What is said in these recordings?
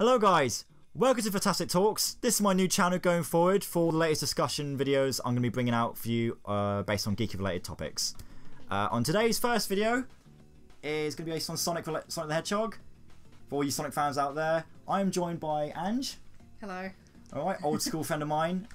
Hello guys, welcome to Fantastic Talks. This is my new channel going forward for the latest discussion videos I'm going to be bringing out for you based on geeky related topics. On today's first video is going to be based on Sonic the Hedgehog. For all you Sonic fans out there, I am joined by Ange. Hello. Alright, old school friend of mine.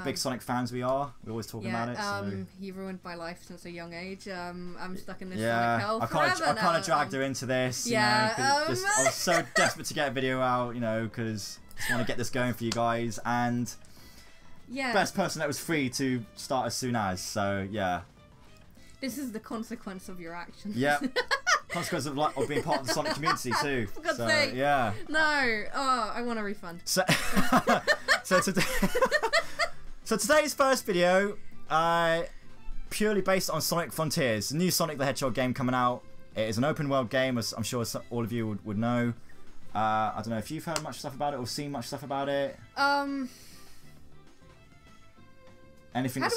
Big Sonic fans we are. We always talk about it. So. He ruined my life since a young age. I'm stuck in this Sonic hell I kind of dragged her into this. Yeah. I was so desperate to get a video out, you know, because I just want to get this going for you guys. And best person that was free to start as soon as. So yeah. This is the consequence of your actions. Yeah. Consequence of being part of the Sonic community too. For God's so, sake. Yeah. No. Oh, I want a refund. So today's first video, purely based on Sonic Frontiers, the new Sonic the Hedgehog game coming out. It is an open world game, as I'm sure all of you would know. I don't know if you've heard much stuff about it or seen much stuff about it. Anything? How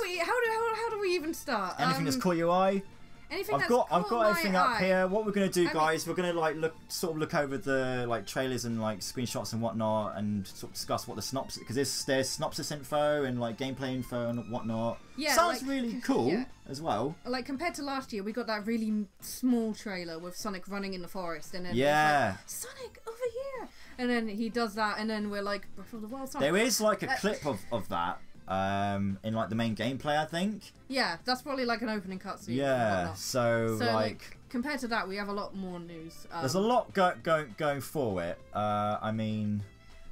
do we even start? Anything that's caught your eye? I've got everything up here. What we're gonna do, guys, we're gonna look over the trailers and screenshots and whatnot, and sort of discuss what the synopsis, because there's synopsis info and gameplay info and whatnot. Yeah, sounds really cool as well. Like compared to last year, we got that really small trailer with Sonic running in the forest, and then Sonic over here, and then he does that, and then we're like, Breath of the Wild Sonic. There is a clip of that. In the main gameplay, I think. Yeah, that's probably an opening cutscene. Yeah, so compared to that, we have a lot more news. There's a lot going for it. I mean,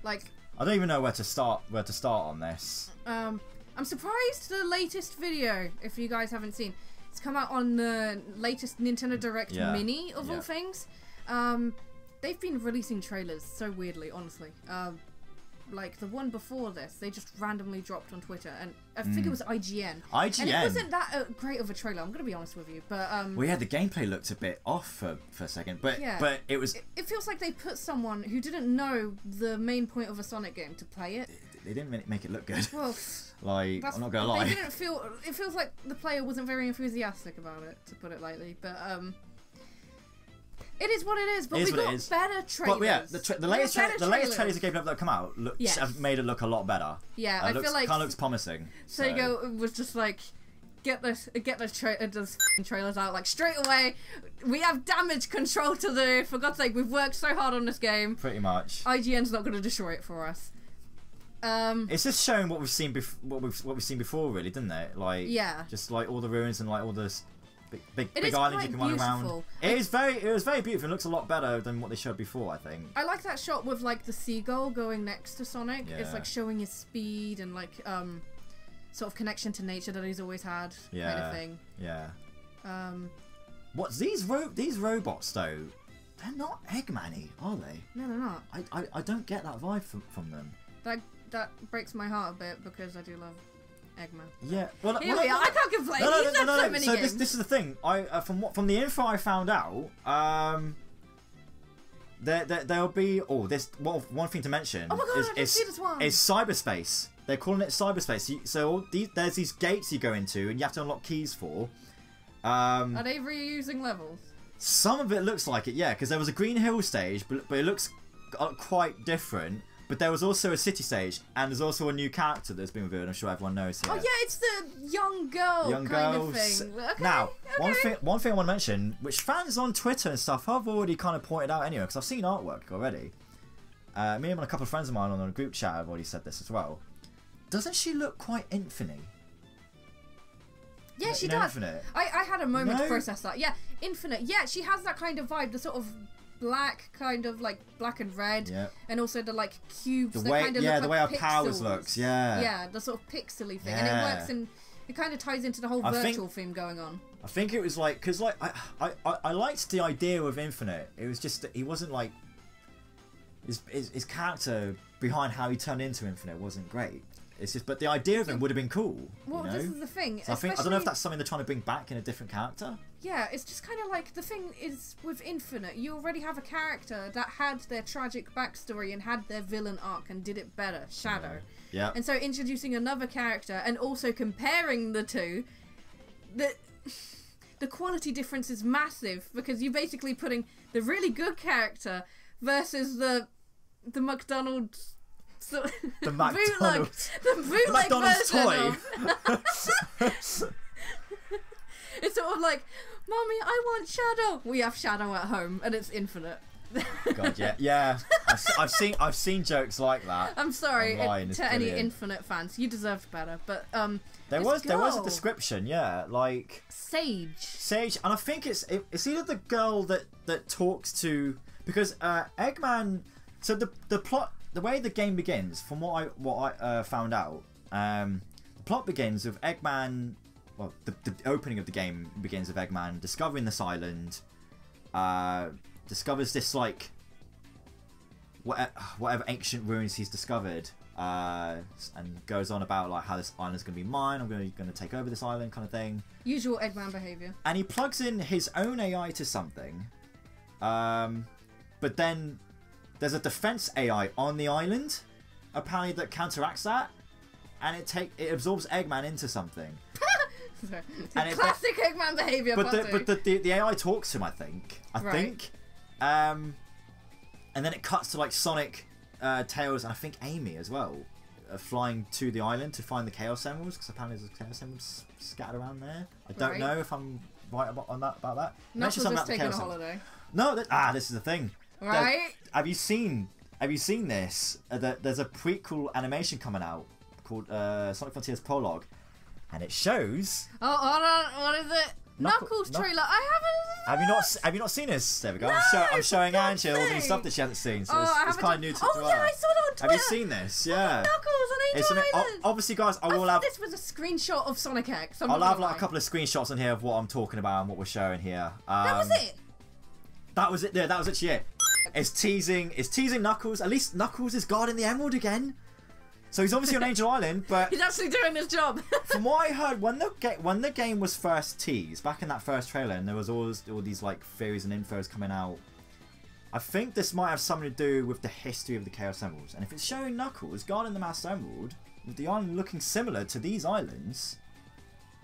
I don't even know where to start on this. I'm surprised the latest video, if you guys haven't seen, it's come out on the latest Nintendo Direct Mini of all things. They've been releasing trailers so weirdly, honestly. The one before this, they just randomly dropped on Twitter, and I think it was IGN. And it wasn't that great of a trailer, I'm going to be honest with you, but... well, yeah, the gameplay looked a bit off for a second, but it was... It feels like they put someone who didn't know the main point of a Sonic game to play it. They didn't make it look good. Well... I'm not going to lie. It feels like the player wasn't very enthusiastic about it, to put it lightly, but... It is what it is, but we got better trailers. But yeah, the latest trailers of gameplay that have come out have made it look a lot better. Yeah, I feel like kind of looks promising. Sega was just like, get those trailers out straight away. We have damage control to do. For God's sake, we've worked so hard on this game. Pretty much. IGN's not going to destroy it for us. It's just showing what we've seen before, really, didn't it? Just all the ruins and all the big islands you can run around. It was very beautiful. It looks a lot better than what they showed before, I think. I like that shot with the seagull going next to Sonic. Yeah. It's showing his speed and sort of connection to nature that he's always had, kind of thing. Yeah. What's these robots though? They're not Eggman-y, are they? No, they're not. I don't get that vibe from them. That breaks my heart a bit because I do love Eggman. Yeah, well, I can't complain. He's had so many games. This is the thing. From the info I found out, there'll be this one thing to mention. Oh my god, I didn't see this one. Is cyberspace. They're calling it cyberspace. So there's these gates you go into, and you have to unlock keys for. Are they reusing levels? Some of it looks like it, yeah, because there was a Green Hill stage, but it looks quite different. But there was also a city stage, and there's also a new character that's been revealed. I'm sure everyone knows here. Oh yeah, it's the young girl kind of thing. Okay, now, one thing I want to mention, which fans on Twitter and stuff have already kind of pointed out anyway, because I've seen artwork already. Me and a couple of friends of mine on a group chat have already said this as well. Doesn't she look quite Infinite? Yeah, she does. Infinite? I had a moment to process that. Yeah, Infinite. Yeah, she has that kind of vibe, the sort of black, kind of black and red, and also the cubes. The way our powers looks, yeah, the sort of pixely thing, and it works and it kind of ties into the whole virtual theme going on. I think it was because I liked the idea of Infinite. It was just that he wasn't his character behind how he turned into Infinite wasn't great. It's just, but the idea of him would have been cool. Well, this is the thing. So I don't know if that's something they're trying to bring back in a different character. Yeah, it's just kind of the thing is with Infinite, you already have a character that had their tragic backstory and had their villain arc and did it better, Shadow. Yeah. And so introducing another character and also comparing the two, the quality difference is massive because you're basically putting the really good character versus the the McDonald's. The McDonald's. The bootleg McDonald's version toy. of... It's sort of like, Mommy, I want Shadow. We have Shadow at home, and it's infinite. God, yeah. I've seen jokes like that. I'm sorry online. to any Infinite fans. You deserved better, but there was a description, yeah, like Sage, and I think it's either the girl that talks to, because Eggman. So the plot, the way the game begins, from what I found out, the plot begins with Eggman. Well, the opening of the game begins with Eggman discovering this island. Discovers this, like, whatever ancient ruins he's discovered, and goes on about like how this island's gonna be mine. I'm gonna take over this island, kind of thing. Usual Eggman behavior. And he plugs in his own AI to something, but then there's a defense AI on the island, apparently, that counteracts that, and it absorbs Eggman into something. Classic Eggman behavior. But the AI talks to him, I think. And then it cuts to like Sonic, Tails, and I think Amy as well, flying to the island to find the Chaos Emeralds, because apparently there's Chaos Emeralds scattered around there. I don't know if I'm right about that. Knuckles is taking a holiday. No, this is the thing. Right? Have you seen this? There's a prequel animation coming out called Sonic Frontiers Prologue, and it shows. Oh, hold on. What is it? Knuckles trailer. I haven't. Have you not seen this? There we go. No, I'm showing Angela all the new stuff that she hasn't seen, so it's kind of new to her. Oh yeah, I saw that on Twitter. Have you seen this? Yeah. Knuckles on Angel Island. Obviously, guys, I will have. This was a screenshot of Sonic X. I'll have like a couple of screenshots on here of what I'm talking about and what we're showing here. That was it. That was it. Yeah, that was actually it. It's teasing Knuckles. At least Knuckles is guarding the Emerald again. So he's obviously on Angel Island, but he's actually doing his job. From what I heard, when the game was first teased, back in that first trailer, and there was all these like theories and infos coming out, I think this might have something to do with the history of the Chaos Emeralds. And if it's showing Knuckles guarding the Master Emerald, with the island looking similar to these islands,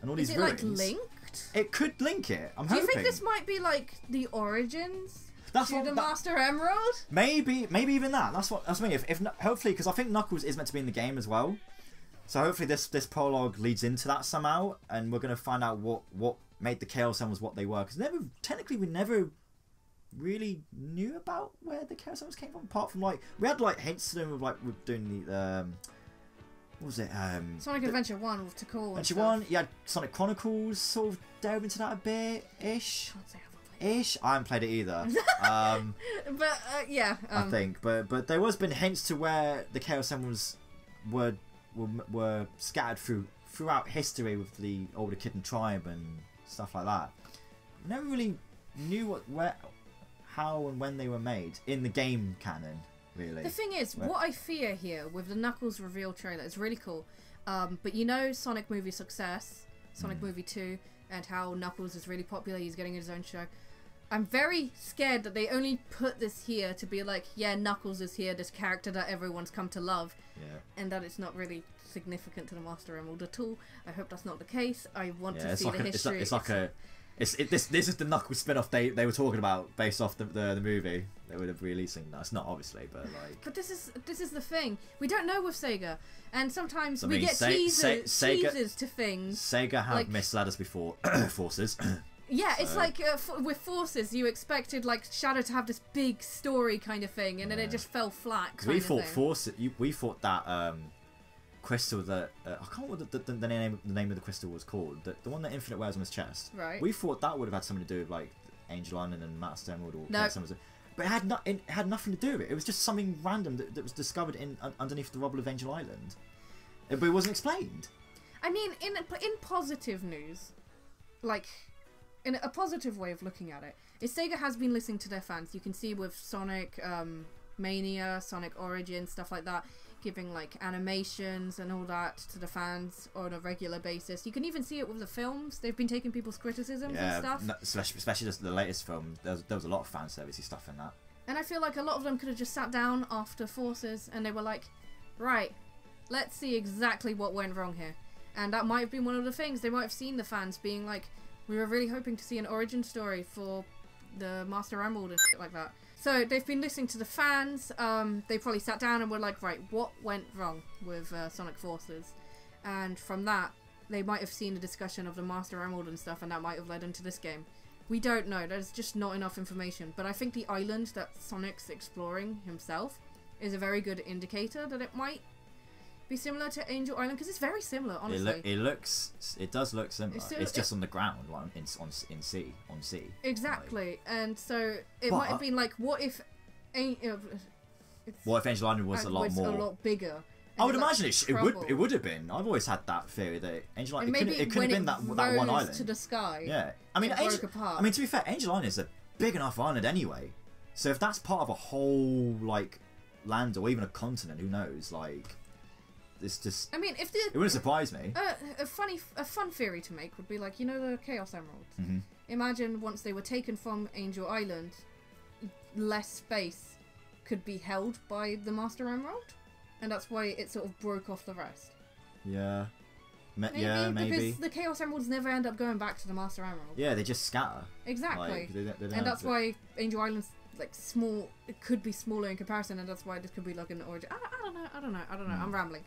and all these ruins, like linked? It could link it. I'm hoping. hoping. Do you think this might be like the origins? That's to the Master Emerald? Maybe even that. That's what I mean. If hopefully, because I think Knuckles is meant to be in the game as well. So hopefully this prologue leads into that somehow, and we're gonna find out what made the Chaos Emeralds what they were. Because we never really knew about where the Chaos Emeralds came from, apart from like we had like hints to them of like we're doing the what was it? Sonic Adventure 1 with Takul. Adventure 1. You had Sonic Chronicles, sort of delve into that a bit ish. I haven't played it either. But yeah, I think, but there was been hints to where the Chaos Emeralds were scattered throughout history with the older Kitten tribe and stuff like that. Never really knew how and when they were made in the game canon. Really. The thing is, what I fear here with the Knuckles reveal trailer is really cool. But you know, Sonic movie success, Sonic movie 2, and how Knuckles is really popular. He's getting his own show. I'm very scared that they only put this here to be like, yeah, Knuckles is here, this character that everyone's come to love, and that it's not really significant to the Master Emerald at all. I hope that's not the case. I want to see the history. This is the Knuckles spin-off they were talking about based off the movie. They would have releasing that. It's not obviously, but like. But this is the thing. We don't know with Sega, and sometimes we get teasers to things. Sega have misled us before. Forces. Yeah, it's like with Forces, you expected like Shadow to have this big story kind of thing, and then it just fell flat. We thought Forces. We thought that crystal that I can't remember what the name of the crystal was called. The one that Infinite wears on his chest. Right. We thought that would have had something to do with like Angel Island and Master Emerald or Chaos Emerald. But it had nothing to do with it. It was just something random that was discovered underneath the rubble of Angel Island. But it wasn't explained. I mean, in positive news, like. In a positive way of looking at it, is Sega has been listening to their fans. You can see with Sonic Mania, Sonic Origins, stuff like that, giving like animations and all that to the fans on a regular basis. You can even see it with the films. They've been taking people's criticisms and stuff. Especially just the latest film. There was a lot of fan servicey stuff in that. And I feel like a lot of them could have just sat down after Forces and they were like, right, let's see exactly what went wrong here. And that might have been one of the things. They might have seen the fans being like, we were really hoping to see an origin story for the Master Emerald and shit like that. So they've been listening to the fans. They probably sat down and were like, right, what went wrong with Sonic Forces? And from that, they might have seen a discussion of the Master Emerald and stuff, and that might have led into this game. We don't know. There's just not enough information. But I think the island that Sonic's exploring himself is a very good indicator that it might be similar to Angel Island, because it's very similar, honestly. It does look similar. It's just on the ground, like on sea. Exactly, and so it might have been like, what if Angel Island was a lot bigger? I would imagine it would have been. I've always had that theory that Angel Island it couldn't have been that one island to the sky. Yeah, I mean, to be fair, Angel Island is a big enough island anyway. So if that's part of a whole like land or even a continent, who knows? Like, it's just. I mean, it wouldn't surprise me. A fun theory to make would be like, you know, the Chaos Emeralds. Mm-hmm. Imagine once they were taken from Angel Island, less space could be held by the Master Emerald. And that's why it sort of broke off the rest. Yeah. Maybe. Maybe. Because the Chaos Emeralds never end up going back to the Master Emerald. Yeah, they just scatter. Exactly. Like, they and that's why Angel Island's like small. It could be smaller in comparison, and that's why this could be like an origin. I don't know. I'm rambling.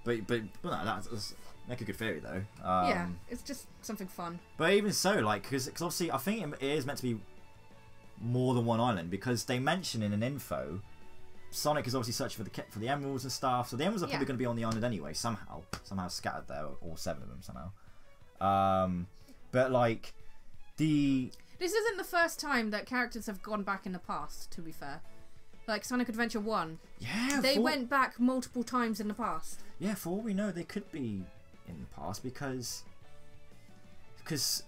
But no, that's make a good theory though. Yeah, it's just something fun. But even so, like, because obviously I think it is meant to be more than one island, because they mention in an info. Sonic is obviously searching for the emeralds and stuff, so the emeralds are probably going to be on the island anyway, somehow scattered there, all 7 of them somehow. But like this isn't the first time that characters have gone back in the past. To be fair, like Sonic Adventure 1, they went back multiple times in the past. Yeah, for all we know, they could be in the past because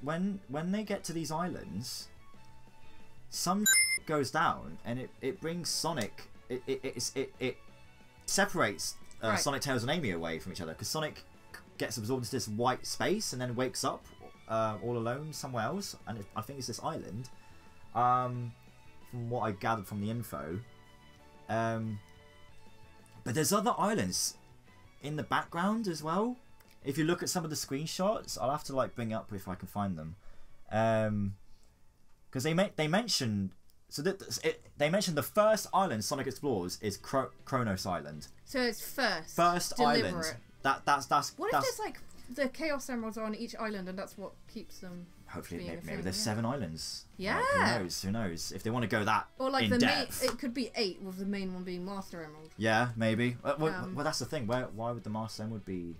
when they get to these islands, some goes down and it brings Sonic. It separates Sonic, Tails, and Amy away from each other, because Sonic gets absorbed into this white space and then wakes up all alone somewhere else, and I think it's this island. From what I gathered from the info, but there's other islands in the background as well. If you look at some of the screenshots, I'll have to like bring up if I can find them, because they mentioned. So they mentioned the first island Sonic explores is Kronos Island. So it's first deliberate. Island. That's. What if there's like the Chaos Emeralds are on each island and that's what keeps them? Hopefully, maybe there's 7 islands. Yeah. Like, who knows? If they want to go that or like in depth, it could be 8 with the main one being Master Emerald. Yeah, maybe. Well, that's the thing. Why would the Master Emerald be?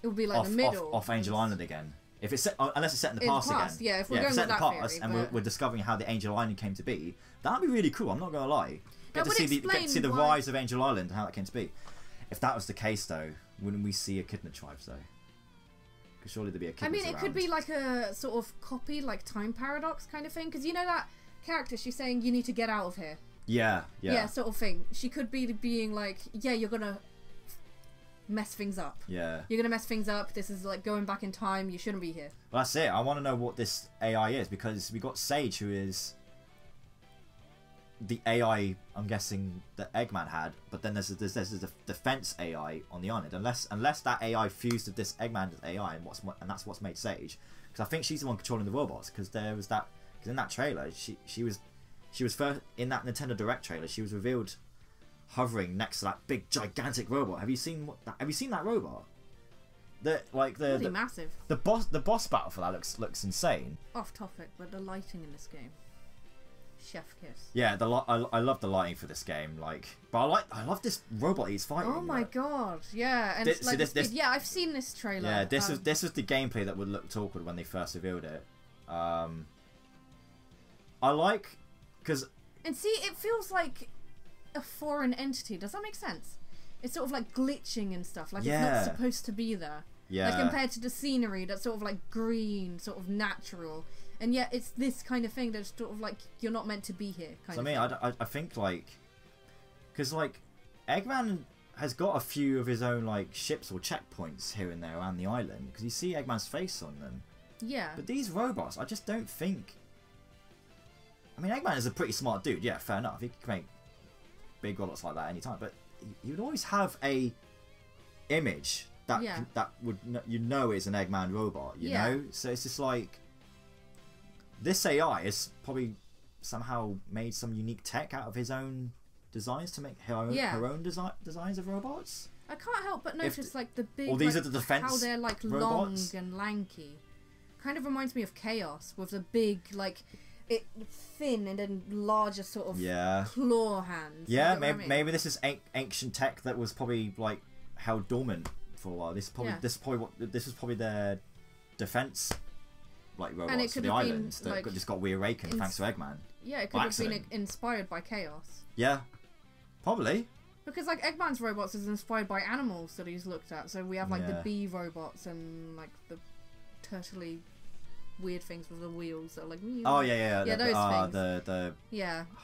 It would be like the middle off Angel Island again. If it's set, unless it's set in the past again. Yeah, if we're going with that theory, and we're discovering how the Angel Island came to be, that'd be really cool. I'm not gonna lie. Get to see the rise of Angel Island and how that came to be. If that was the case, though, wouldn't we see Echidna tribes though? Because surely there'd be Echidnas it could be like a sort of copy, like time paradox kind of thing. Because you know that character, she's saying you need to get out of here. Yeah, sort of thing. She could be being like, yeah, you're gonna mess things up. Yeah. You're gonna mess things up. This is like going back in time. You shouldn't be here. Well, that's it. I want to know what this AI is, because we got Sage, who is the AI, I'm guessing, that Eggman had, but then there's the defense AI on the island. Unless that AI fused with this Eggman's AI, and that's what's made Sage. Because I think she's the one controlling the robots. Because in that trailer, she was first in that Nintendo Direct trailer. She was revealed hovering next to that big gigantic robot. Have you seen that robot? Really massive. The boss battle for that looks insane. Off topic, but the lighting in this game, chef kiss. Yeah, I love the lighting for this game. But I love this robot he's fighting. Oh my god, yeah, and I've seen this trailer. Yeah, this was the gameplay that would look awkward when they first revealed it. I like because it feels like a foreign entity. Does that make sense? It's sort of like glitching and stuff. Like it's not supposed to be there. Yeah. Like compared to the scenery that's sort of like green, sort of natural, and yet it's this kind of thing that's sort of like you're not meant to be here. I think because Eggman has got a few of his own like ships or checkpoints here and there around the island, because you see Eggman's face on them. Yeah. But these robots, I just don't think. I mean, Eggman is a pretty smart dude. Yeah, fair enough. He can make big robots like that anytime, but you would always have a image that would is an Eggman robot, you know. So it's just like this AI is probably somehow made some unique tech out of his own designs to make her own designs of robots. I can't help but notice like the big. Or these are the defense. How they're like robots. long and lanky. Kind of reminds me of Chaos with the big like. Thin and then larger sort of claw hands. Yeah, maybe this is ancient tech that was probably like held dormant for a while. This was probably their defense like robots for the islands that just got reawakened thanks to Eggman. Yeah, it could have been inspired by Chaos. Yeah, probably. Because like Eggman's robots is inspired by animals that he's looked at. So we have like the bee robots and like the turtley weird things with the wheels that are like oh yeah those things.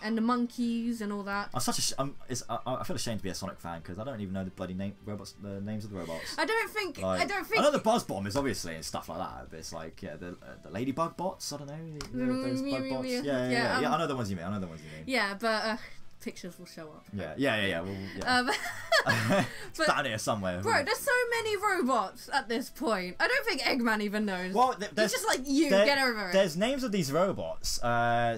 And the monkeys and all that. I feel ashamed to be a Sonic fan because I don't even know the bloody names of the robots. I don't think I know the Buzz Bomb is obviously and stuff like that, but it's like the Ladybug bots. I don't know those bug bots. Yeah. I know the ones you mean. Yeah, but pictures will show up. Yeah. It's down here somewhere. Bro, there's so many robots at this point. I don't think Eggman even knows. Well, he's just like, get over it. There's names of these robots.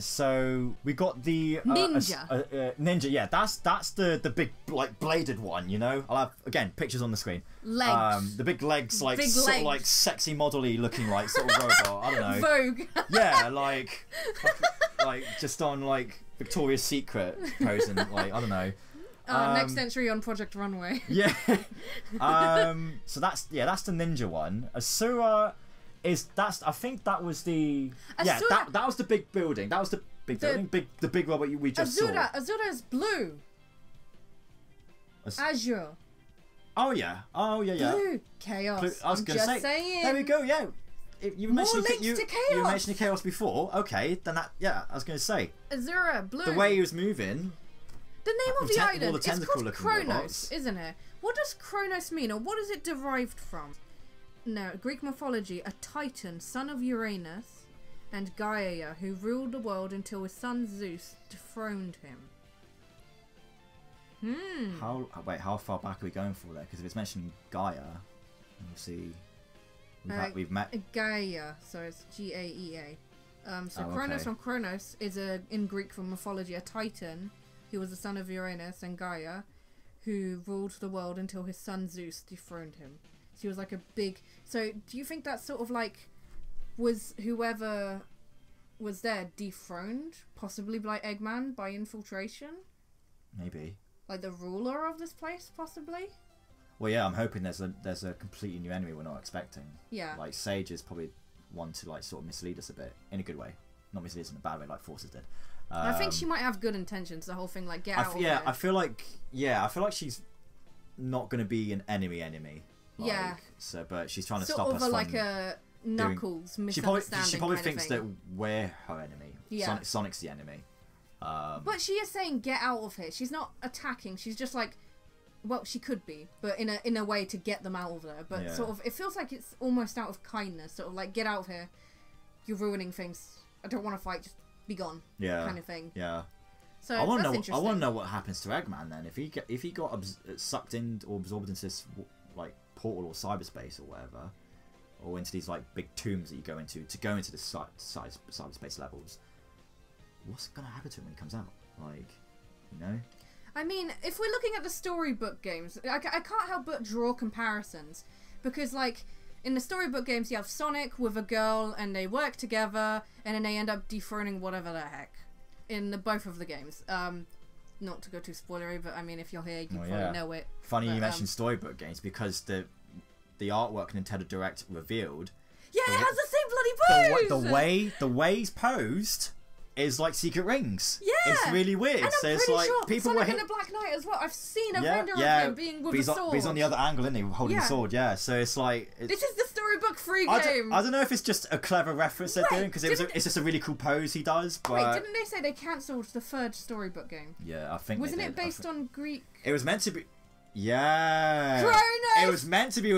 So we got the Ninja. Ninja, yeah. That's the big like bladed one. You know, I'll have again pictures on the screen. Legs. The big legs, like sort of like sexy model-y looking like sort of robot. I don't know. Vogue. Yeah, like just on like Victoria's Secret posing, like I don't know. Next entry on Project Runway. Yeah. So that's the Ninja one. Asura I think that was the that was the big building. That was the big building. The big robot we just saw. Azura's blue. Azure. Oh yeah. Blue. Chaos. Blue. I was gonna say. Saying. There we go. Yeah. You mentioned to Chaos. You mentioned Chaos before. Okay, then I was gonna say. Azura, blue. The way he was moving. The name of the island is called Kronos, robots. isn't it? What does Kronos mean, or what is it derived from? No, Greek mythology, a titan, son of Uranus and Gaia, who ruled the world until his son Zeus dethroned him. How far back are we going for there? Because if it's mentioning Gaia, we'll see. We've met Gaia, so it's Gaea. Kronos from Kronos is in Greek mythology a titan. He was the son of Uranus and Gaia, who ruled the world until his son Zeus dethroned him. So he was like a big. So do you think that sort of like was whoever was there dethroned, possibly by Eggman by infiltration? Maybe. Like the ruler of this place, possibly. Well, yeah, I'm hoping there's a completely new enemy we're not expecting. Yeah. Like Sage is probably one to like sort of mislead us a bit in a good way, not mislead us in a bad way like Forces did. I think she might have good intentions. The whole thing, like, get out of yeah, it. I feel like she's not going to be an enemy. Like, yeah. So, but she's trying to sort stop us from like a Knuckles misunderstanding. She probably thinks that we're her enemy. Yeah. Sonic's the enemy. But she is saying get out of here. She's not attacking. She's just like, well, she could be, but in a way to get them out of there. But sort of, it feels like it's almost out of kindness. Sort of like, get out of here. You're ruining things. I don't want to fight. Just be gone. Yeah. Kind of thing. Yeah. So I want to know what happens to Eggman then. If he got sucked in or absorbed into this like portal or cyberspace or whatever, or into these like big tombs that you go into the cyberspace levels, what's gonna happen to him when he comes out? Like, you know. I mean, if we're looking at the storybook games, I can't help but draw comparisons because like. In the storybook games, you have Sonic with a girl, and they work together, and then they end up dethroning whatever the heck. In both of the games. Not to go too spoilery, but I mean, if you're here, you probably know it. Funny you mentioned storybook games, because the artwork Nintendo Direct revealed... Yeah, it has the same bloody pose! The way he's posed... is like Secret Rings. Yeah, it's really weird. And I'm pretty sure people Sonic were in the Black Knight as well. I've seen a render of him being with a sword. But he's on the other angle, isn't he? Holding the sword. Yeah. So it's like this is the storybook free game. I don't know if it's just a clever reference they're doing because it's just a really cool pose he does. But wait, didn't they say they cancelled the third storybook game? Yeah, I think. Wasn't it based on Greek? It was meant to be. Yeah. Kronos. It was meant to be.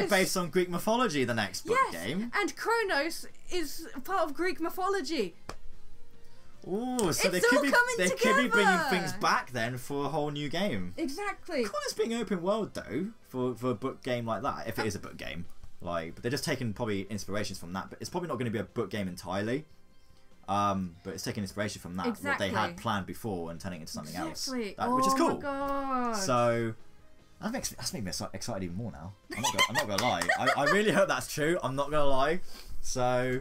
Based on Greek mythology. The next book game. And Kronos is part of Greek mythology. Ooh, so they could be bringing things back then for a whole new game. Exactly. Cool as being open world though for a book game like that. If it is a book game, like, but they're just taking probably inspirations from that. But it's probably not going to be a book game entirely. But it's taking inspiration from that, what they had planned before, and turning it into something else, which is cool. Oh my god! So that's made me excited even more now. I'm not gonna lie. I really hope that's true. I'm not gonna lie. So,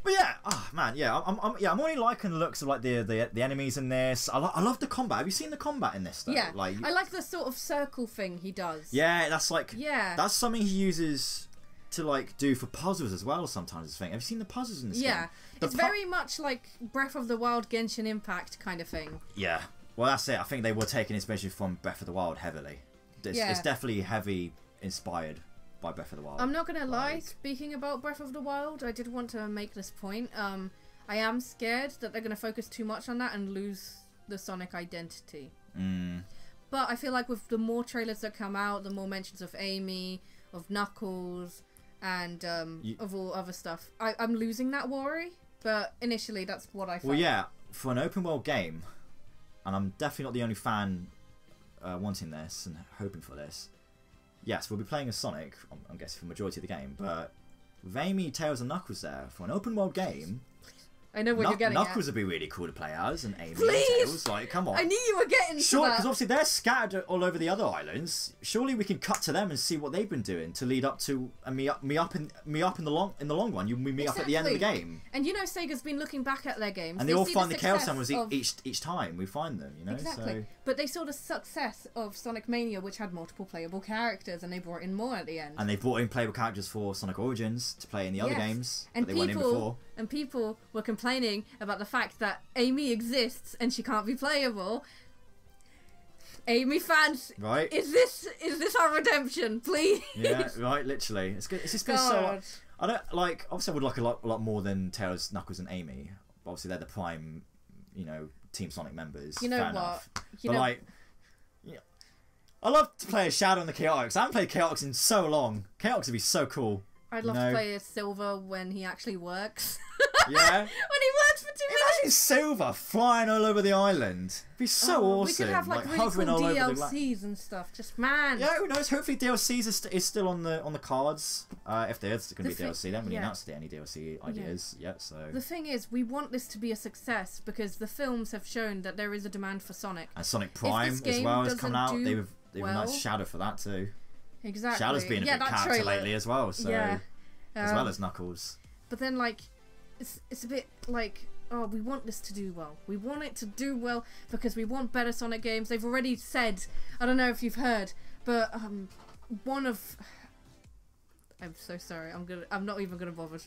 but yeah, oh man, yeah, I'm only liking the looks of like the enemies in this. I love the combat. Have you seen the combat in this though? Yeah, like I like the sort of circle thing he does. Yeah, that's like that's something he uses to like do for puzzles as well sometimes. I think. Have you seen the puzzles in this game? It's very much like Breath of the Wild Genshin Impact kind of thing. Yeah, well that's it. I think they were taking inspiration from Breath of the Wild heavily. It's definitely heavy inspired by Breath of the Wild. I'm not gonna lie, speaking about Breath of the Wild, I did want to make this point. I am scared that they're gonna focus too much on that and lose the Sonic identity. But I feel like with the more trailers that come out, the more mentions of Amy, of Knuckles, and of all other stuff, I'm losing that worry. But initially, that's what I felt. Well, yeah, for an open world game, and I'm definitely not the only fan wanting this and hoping for this. Yes, we'll be playing as Sonic, I'm guessing, for the majority of the game, but with Amy, Tails, and Knuckles there, for an open world game, I know what you're getting Knuckles would be really cool to play as, and Amy and Tails, like, come on. I knew you were getting to Sure, that. because obviously they're scattered all over the other islands. Surely we can cut to them and see what they've been doing to lead up to me up in the long run. You meet up at the end of the game. And you know, Sega's been looking back at their games, and they all find the Chaos Emeralds each time we find them. You know, exactly. So... But they saw the success of Sonic Mania, which had multiple playable characters, and they brought in more at the end. And they brought in playable characters for Sonic Origins to play in the other games, but they weren't in before. And people were complaining about the fact that Amy exists and she can't be playable. Amy fans, right? Is this our redemption, please? Yeah, right. Literally, it's just been so. I don't like. Obviously, I would like a lot more than Tails, Knuckles, and Amy. But obviously, they're the prime, Team Sonic members. You know Fair what? Enough. Like, I love to play as Shadow and the Chaotix. I haven't played Chaotix in so long. Chaotix would be so cool. I'd love to play as Silver when he actually works. Yeah. When he works for 2 minutes. Imagine Silver flying all over the island. It'd be so awesome. We could have like really hovering cool all DLCs over and stuff. Just man. Yeah, who knows? Hopefully DLCs is still on the cards. If there's going to be DLC, they haven't really announced any DLC ideas yet. So the thing is, we want this to be a success because the films have shown that there is a demand for Sonic. And Sonic Prime as well has come out. They've announced Shadow for that too. Exactly. Shadow's been a big character lately as well. So as well as Knuckles. But then like, it's a bit like, oh, we want this to do well. We want it to do well because we want better Sonic games. They've already said, I don't know if you've heard, but one of, I'm so sorry. I'm not even gonna bother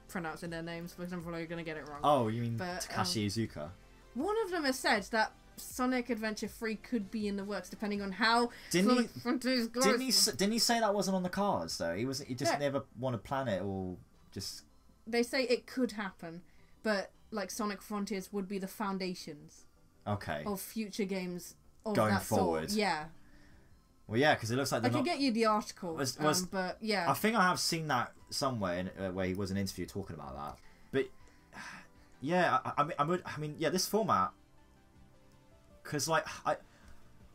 pronouncing their names because I'm probably gonna get it wrong. Oh, you mean Takashi Iizuka? One of them has said that Sonic Adventure 3 could be in the works depending on how didn't Frontiers goes. Didn't he say that wasn't on the cards though? He just never want to plan it or just. They say it could happen, but like Sonic Frontiers would be the foundations. Okay. Of future games of going that forward. Sort. Yeah. Well, yeah, because it looks like I can get you the article, but yeah. I think I have seen that somewhere where he was in an interview talking about that. But yeah, I mean, this format. Because like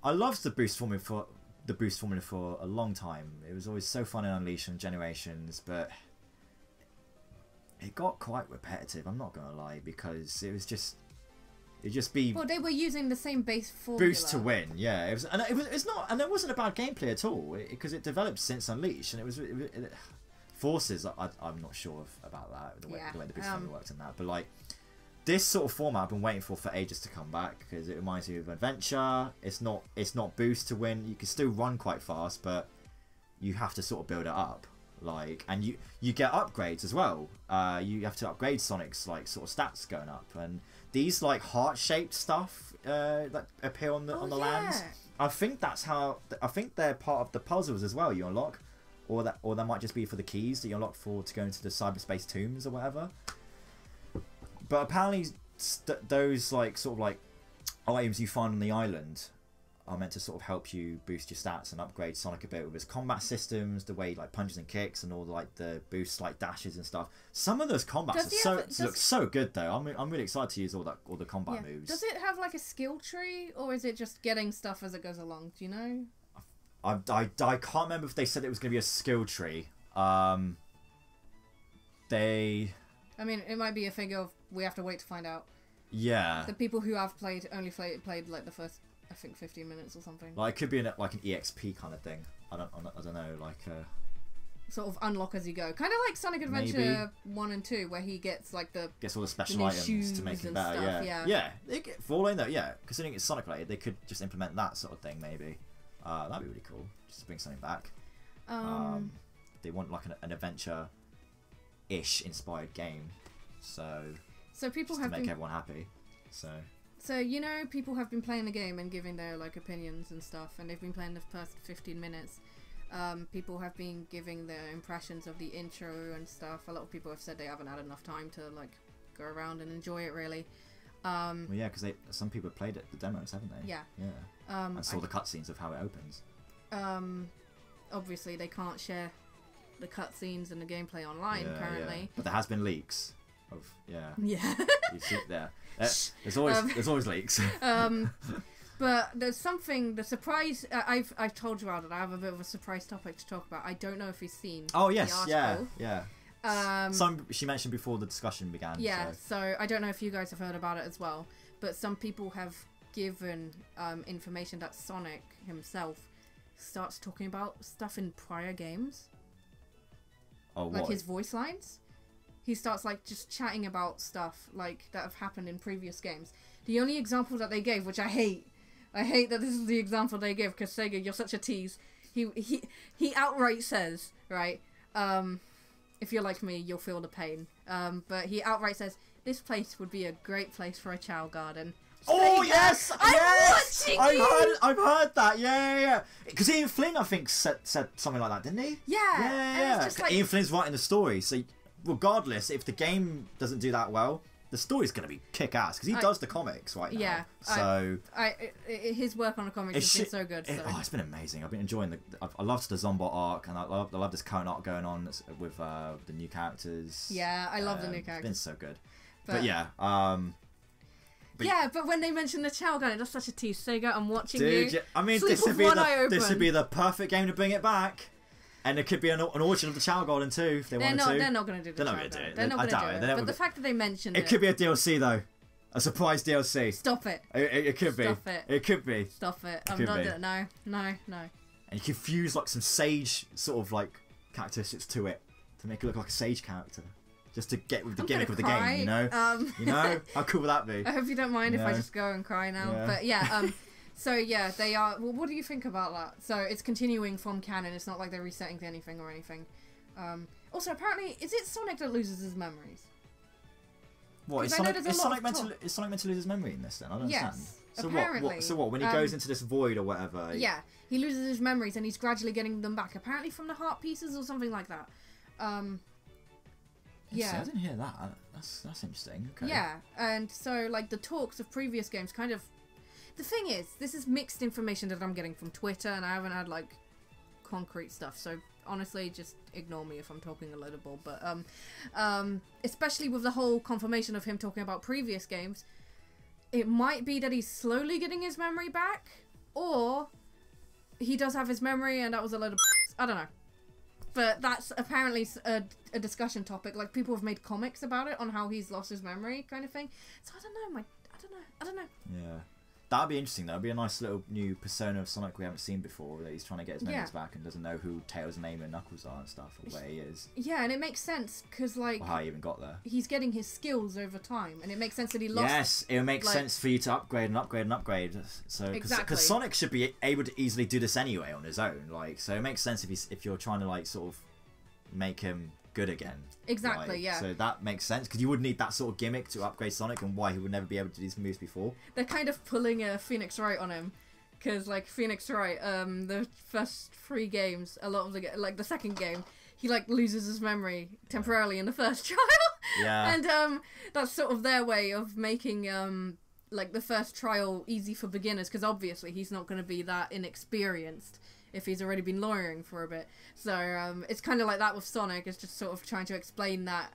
I loved the boost formula for a long time. It was always so fun in Unleashed and Generations, but it got quite repetitive. I'm not gonna lie, because it just be. Well, they were using the same base formula. Boost to win, yeah. It's not, and it wasn't a bad gameplay at all because it developed since Unleashed, and it Forces. I'm not sure about that the way the boost formula works in that, but like. This sort of format I've been waiting for ages to come back because it reminds me of Adventure. It's not boost to win. You can still run quite fast, but you have to sort of build it up. Like, and you get upgrades as well. You have to upgrade Sonic's like sort of stats going up, and these like heart-shaped stuff that appear on the lands. I think that's how. I think they're part of the puzzles as well. You unlock, or that might just be for the keys that you unlock to go into the cyberspace tombs or whatever. But apparently, those like sort of like items you find on the island are meant to sort of help you boost your stats and upgrade Sonic a bit with his combat systems, the way like punches and kicks, and all the, like the boosts like dashes and stuff. Some of those combats look so good though. I'm really excited to use all the combat moves. Does it have like a skill tree, or is it just getting stuff as it goes along? Do you know? I can't remember if they said it was going to be a skill tree. I mean, it might be a thing of we have to wait to find out. Yeah. The people who have played only played like the first, I think, 15 minutes or something. Like, it could be like an EXP kind of thing. I don't know, like... sort of unlock as you go. Kind of like Sonic Adventure 1 and 2, where he gets like gets all the special items to make it better. Stuff, yeah. For all I know, considering it's Sonic related, they could just implement that sort of thing maybe. That'd be really cool. Just to bring something back. They want like an adventure-ish inspired game, so people just have to make everyone happy. So you know, people have been playing the game and giving their like opinions and stuff, and they've been playing the first 15 minutes. People have been giving their impressions of the intro and stuff. A lot of people have said they haven't had enough time to like go around and enjoy it really. Well, yeah, because some people have played the demos, haven't they? Yeah. Yeah. And saw the cutscenes of how it opens. Obviously they can't share the cutscenes and the gameplay online currently. Yeah. But there has been leaks of Yeah. You see there. There's always leaks. But there's something, the surprise, I've told you about it, I have a bit of a surprise topic to talk about. I don't know if you've seen the article. She mentioned before the discussion began. Yeah, so I don't know if you guys have heard about it as well, but some people have given information that Sonic himself starts talking about stuff in prior games. Oh, like what? his voice lines. He starts like just chatting about stuff like that have happened in previous games. The only example that they gave, which I hate that this is the example they give, because Sega, you're such a tease. He outright says, right, if you're like me, you'll feel the pain. But he outright says, this place would be a great place for a chow garden. Oh, yes! I'm watching you! I've heard that, yeah. Because Ian Flynn, I think, said something like that, didn't he? Yeah. It's just like... Ian Flynn's writing the story, so regardless, if the game doesn't do that well, the story's going to be kick-ass, because he does the comics right now. Yeah. So his work on the comics has been so good. It's been amazing. I've been enjoying I loved the Zombot arc, and I love this current arc going on with the new characters. Yeah, I love the new characters. It's been so good. But yeah, but when they mentioned the chow garden, that's such a tease. Sega, I'm watching you. I mean, this would be the perfect game to bring it back. And it could be an origin of the Chow Garden too, if they wanted to. They're not going to do the Chow Garden. They're not going to do it. But the fact that they mentioned it... It could be a DLC though. A surprise DLC. Stop it. It could be. Stop it. It could be. Stop it. I'm not doing it. No. And you can fuse like some sage sort of like characteristics to it to make it look like a sage character. Just to get with the gimmick of the game, you know? You know? How cool would that be? I hope you don't mind if I just go and cry now. Yeah. But yeah, so yeah, they are... Well, what do you think about that? So it's continuing from canon. It's not like they're resetting anything or anything. Also, apparently, is it Sonic that loses his memories? What, is Sonic meant to lose his memory in this then? I don't understand. So apparently. So what, when he goes into this void or whatever... Yeah, he loses his memories and he's gradually getting them back. Apparently from the heart pieces or something like that. Yeah. I didn't hear that. That's interesting. Okay. Yeah, and so like the talks of previous games kind of... The thing is, this is mixed information that I'm getting from Twitter, and I haven't had like concrete stuff. So honestly, just ignore me if I'm talking a load of bull. But especially with the whole confirmation of him talking about previous games, it might be that he's slowly getting his memory back, or he does have his memory, and that was a load of... I don't know. But that's apparently a discussion topic. Like, people have made comics about it, on how he's lost his memory, kind of thing. So I don't know. Yeah. That'd be interesting, though. It'd be a nice little new persona of Sonic we haven't seen before, that he's trying to get his memories back and doesn't know who Tails, Name, and Knuckles are and stuff, or where he is. Yeah, and it makes sense, because, like... Or how he even got there. He's getting his skills over time, and it makes sense that he lost... Yes, it makes sense for you to upgrade and upgrade and upgrade. So, exactly. Because Sonic should be able to easily do this anyway on his own. Like, so it makes sense if you're trying to, like, sort of make him good again. Exactly, like, yeah. So that makes sense, because you would need that sort of gimmick to upgrade Sonic, and why he would never be able to do these moves before. They're kind of pulling a Phoenix Wright on him, because like Phoenix Wright, the first 3 games, a lot of the second game, he like loses his memory temporarily in the first trial. Yeah. And that's sort of their way of making like the first trial easy for beginners, because obviously he's not going to be that inexperienced if he's already been lawyering for a bit. So it's kind of like that with Sonic. It's just sort of trying to explain that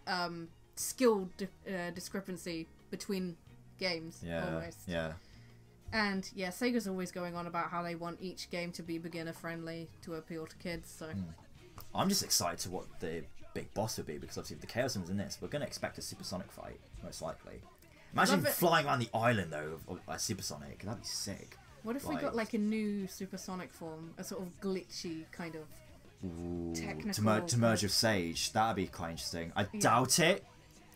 skill discrepancy between games, almost. Yeah. And yeah, Sega's always going on about how they want each game to be beginner friendly to appeal to kids. So I'm just excited to what big boss would be, because obviously the Chaos Emerald's in this, we're going to expect a Supersonic fight, most likely. Imagine flying around the island, though, of a Supersonic. That'd be sick. What if we got, like, a new Supersonic form? A sort of glitchy kind of technical... To merge with Sage. That'd be quite interesting. I doubt it.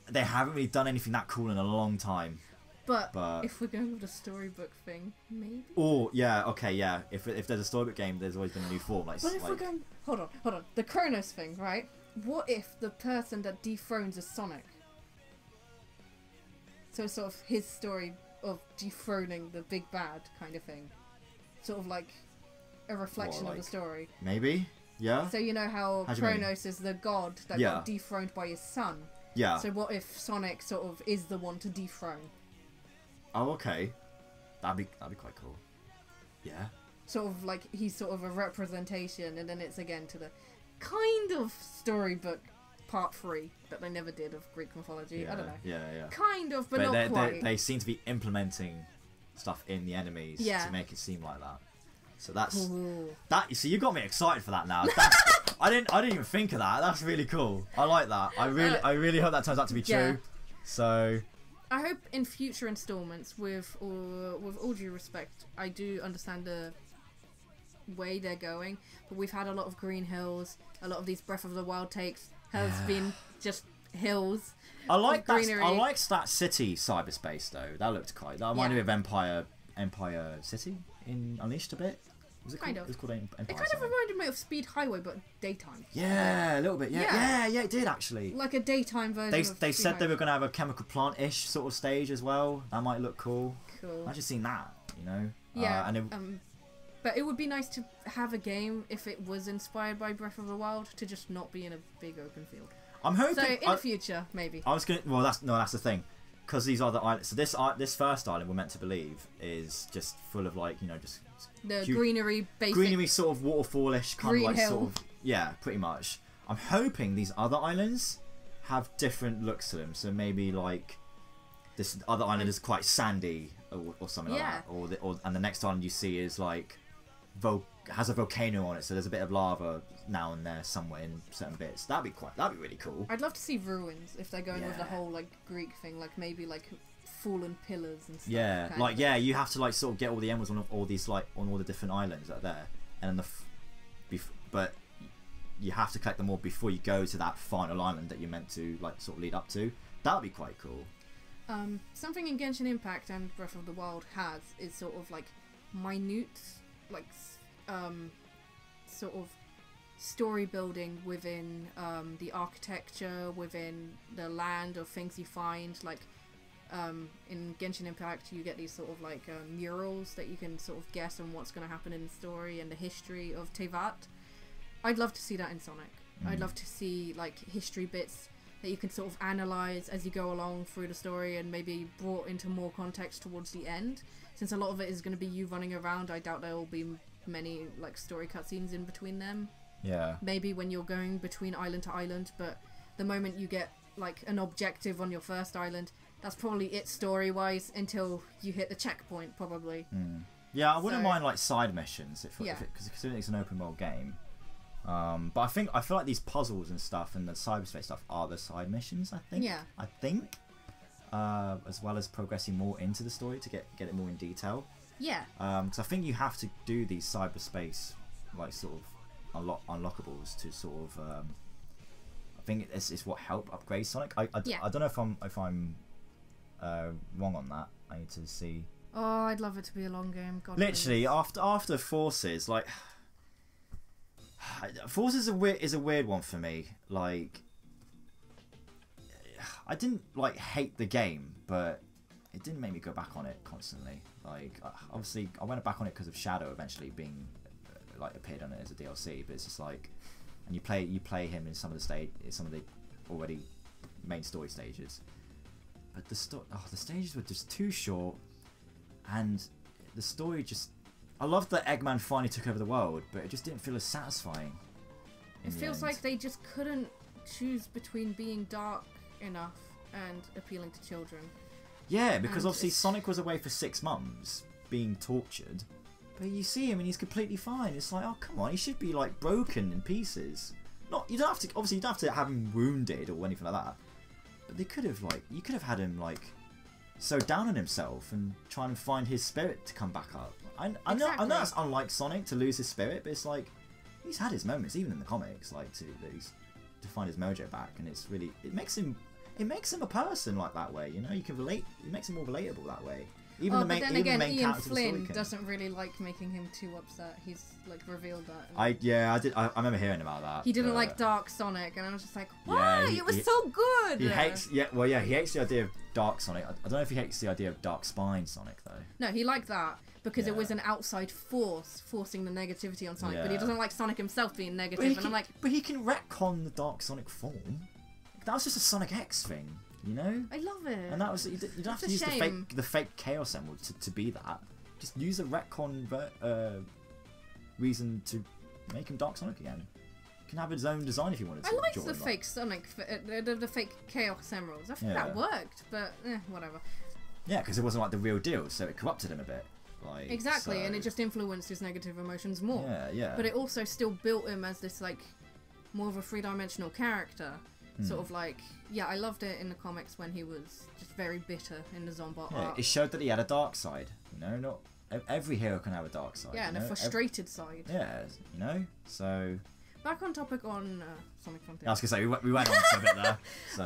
They haven't really done anything that cool in a long time. But if we're going with a storybook thing, maybe? Oh, yeah, okay, yeah. If there's a storybook game, there's always been a new form. Like, but if we're going... Hold on. The Kronos thing, right? What if the person that dethrones is Sonic? So sort of his story of dethroning the big bad kind of thing. Sort of like a reflection of the story. Maybe, yeah. So you know how Kronos is the god that got dethroned by his son? Yeah. So what if Sonic sort of is the one to dethrone? Oh, okay. That'd be quite cool. Yeah. Sort of like he's sort of a representation, and then it's again to the kind of storybook part 3 that they never did of Greek mythology. I don't know. Yeah. Kind of, but not quite. They seem to be implementing stuff in the enemies to make it seem like that. So that's that. So you got me excited for that now. I didn't even think of that. That's really cool. I like that. I really hope that turns out to be true. Yeah. So I hope in future installments, with all due respect, I do understand the way they're going, but we've had a lot of green hills. A lot of these Breath of the Wild takes has been just hills. I like that city cyberspace though. That looked quite. That reminded me of Empire City in Unleashed a bit. Was it kind called? of. It was called Empire. It kind of reminded me of Speed Highway, but daytime. Yeah, a little bit. Yeah, it did actually. Like a daytime version. They said they were going to have a chemical plant-ish sort of stage as well. That might look cool. Cool. I've just seen that, you know. Yeah. But it would be nice to have a game, if it was inspired by Breath of the Wild, to just not be in a big open field. I'm hoping. So in the future, maybe. I was gonna. Well, that's the thing, because these other islands. So this first island, we're meant to believe, is just full of like, you know, just the greenery, sort of waterfallish kind of like sort of pretty much. I'm hoping these other islands have different looks to them. So maybe like this other island is quite sandy or something like that, and the next island you see is like has a volcano on it, so there's a bit of lava now and there somewhere in certain bits. That'd be really cool. I'd love to see ruins if they're going with the whole like Greek thing, like maybe like fallen pillars and stuff. Yeah, like you have to like sort of get all the emeralds on all these like on all the different islands that are there, and then but you have to collect them all before you go to that final island that you're meant to like sort of lead up to. That'd be quite cool. Something in Genshin Impact and Breath of the Wild has is sort of like minute, like sort of story building within the architecture, within the land or things you find. Like in Genshin Impact, you get these sort of like murals that you can sort of guess on what's going to happen in the story and the history of Tevat. I'd love to see that in Sonic. I'd love to see like history bits that you can sort of analyze as you go along through the story, and maybe brought into more context towards the end. Since a lot of it is going to be you running around, I doubt there will be many like story cutscenes in between them. Yeah. Maybe when you're going between island to island, but the moment you get like an objective on your first island, that's probably it story-wise until you hit the checkpoint, probably. Yeah, I wouldn't mind like side missions because considering it's an open world game. But I feel like these puzzles and stuff and the cyberspace stuff are the side missions. I think. Yeah. I think, as well as progressing more into the story to get it more in detail. Yeah. Because I think you have to do these cyberspace like sort of unlockables to sort of. I think it's what help upgrade Sonic. I don't know if I'm wrong on that. I need to see. Oh, I'd love it to be a long game. God, literally, after Forces, like Forces is a weird one for me. Like, I didn't like hate the game, but it didn't make me go back on it constantly. Like, obviously, I went back on it because of Shadow eventually being like appeared on it as a DLC. But it's just like, and you play him in some of the already main story stages. But the stages were just too short, and the story just. I loved that Eggman finally took over the world, but it just didn't feel as satisfying. It feels like they just couldn't choose between being dark enough and appealing to children. Yeah, because obviously Sonic was away for 6 months being tortured, but you see him and he's completely fine. It's like, oh come on, he should be like broken in pieces. not, you don't have to, obviously you don't have to have him wounded or anything like that, but they could have, like, you could have had him, like, so down on himself and trying to find his spirit to come back up. I know that's unlike Sonic to lose his spirit, but it's like, he's had his moments, even in the comics, like, to find his mojo back, and it's really, it makes him a person, like, that way, you know, you can relate, it makes him more relatable that way. Even the main, but then even again, the main Ian character Flynn doesn't really like making him too upset. He's like revealed that. I remember hearing about that. He didn't like Dark Sonic, and I was just like, why? It was so good. He hates, he hates the idea of Dark Sonic. I don't know if he hates the idea of Dark Spine Sonic though. No, he liked that because it was an outside force forcing the negativity on Sonic, but he doesn't like Sonic himself being negative. And I'm like, but he can retcon the Dark Sonic form. That was just a Sonic X thing. You know, I love it. And that was, you don't have to use the fake Chaos Emerald to be that. Just use a retcon reason to make him Dark Sonic again. He can have his own design if you wanted to. I liked the fake Sonic, the fake Chaos Emeralds. I think that worked, but whatever. Yeah, because it wasn't like the real deal, so it corrupted him a bit. Like, exactly, and it just influenced his negative emotions more. Yeah. But it also still built him as this like more of a three-dimensional character. Sort of like, I loved it in the comics when he was just very bitter in the Zombot art. It showed that he had a dark side, you know, not every hero can have a dark side. Yeah, and a frustrated side. Yeah, you know, so... Back on topic on Sonic Frontier. I was going to say, we went on to a bit there, so...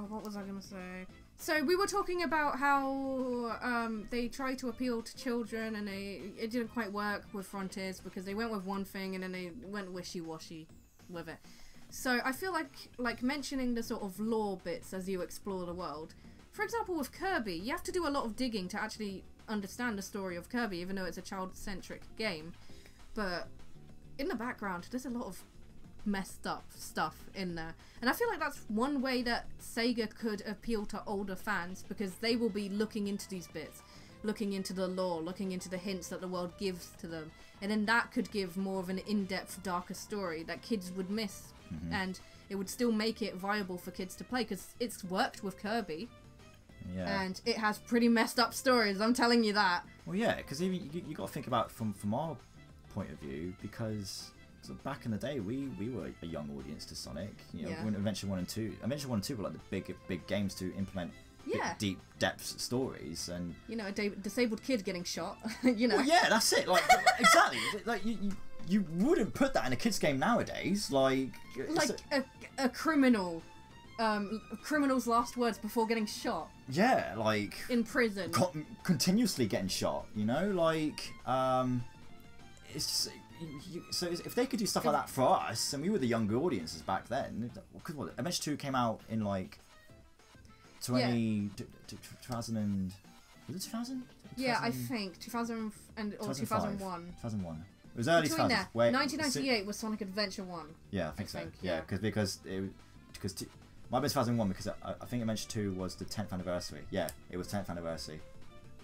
what was I going to say? So we were talking about how they tried to appeal to children and it didn't quite work with Frontiers because they went with one thing and then they went wishy-washy with it. So I feel like mentioning the sort of lore bits as you explore the world. For example, with Kirby, you have to do a lot of digging to actually understand the story of Kirby, even though it's a child-centric game. But in the background, there's a lot of messed up stuff in there. And I feel like that's one way that Sega could appeal to older fans, because they will be looking into these bits, looking into the lore, looking into the hints that the world gives to them. And then that could give more of an in-depth, darker story that kids would miss. And it would still make it viable for kids to play because it's worked with Kirby. Yeah. And it has pretty messed up stories, I'm telling you that. Well, yeah, because even you got to think about from our point of view, because back in the day we were a young audience to Sonic. You know, when Adventure 1 and 2 were like the big games to implement deep depth stories, and you know, a disabled kid getting shot. You know. Well, yeah, that's it. Like exactly. Like you wouldn't put that in a kids game nowadays. Like a criminal. Criminal's last words before getting shot. Yeah, like in prison, continuously getting shot. You know, like it's just, so if they could do stuff like that for us, and we were the younger audiences back then, because Adventure 2 came out in like 2000 and was it 2000? Yeah, I think 2000 or 2001. 2001. It was early 2000s. 1998 was Sonic Adventure 1. Yeah, I think so. Yeah, because my best 2001 because I think Adventure 2 was the 10th anniversary. Yeah, it was 10th anniversary.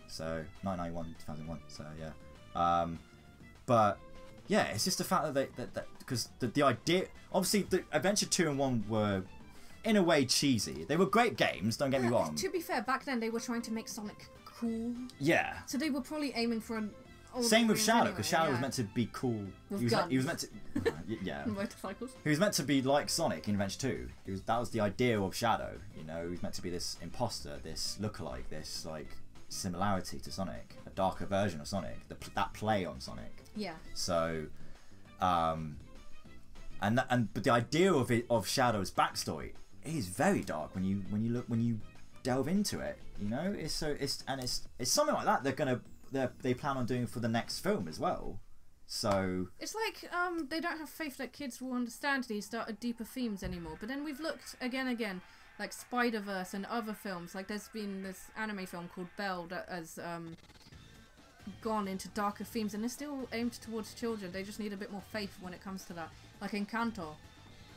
So 1991, 2001. So yeah, but yeah, it's just the fact that because the idea, obviously, the Adventure 2 and 1 were in a way cheesy. They were great games. Don't get me wrong. To be fair, back then they were trying to make Sonic cool. Yeah. So they were probably aiming for an. Same with Shadow, because Shadow was meant to be cool. With he was meant to. Yeah. Motorcycles. He was meant to be like Sonic in Adventure 2. That was the idea of Shadow. You know, he was meant to be this imposter, this lookalike, this like similarity to Sonic, a darker version of Sonic, that play on Sonic. Yeah. So, but the idea of Shadow's backstory is very dark when you delve into it. You know, it's something like that they plan on doing for the next film as well. So it's like they don't have faith that kids will understand these deeper themes anymore. But then we've looked again, like Spider-Verse and other films. Like there's been this anime film called Belle that has gone into darker themes, and they're still aimed towards children. They just need a bit more faith when it comes to that. Like Encanto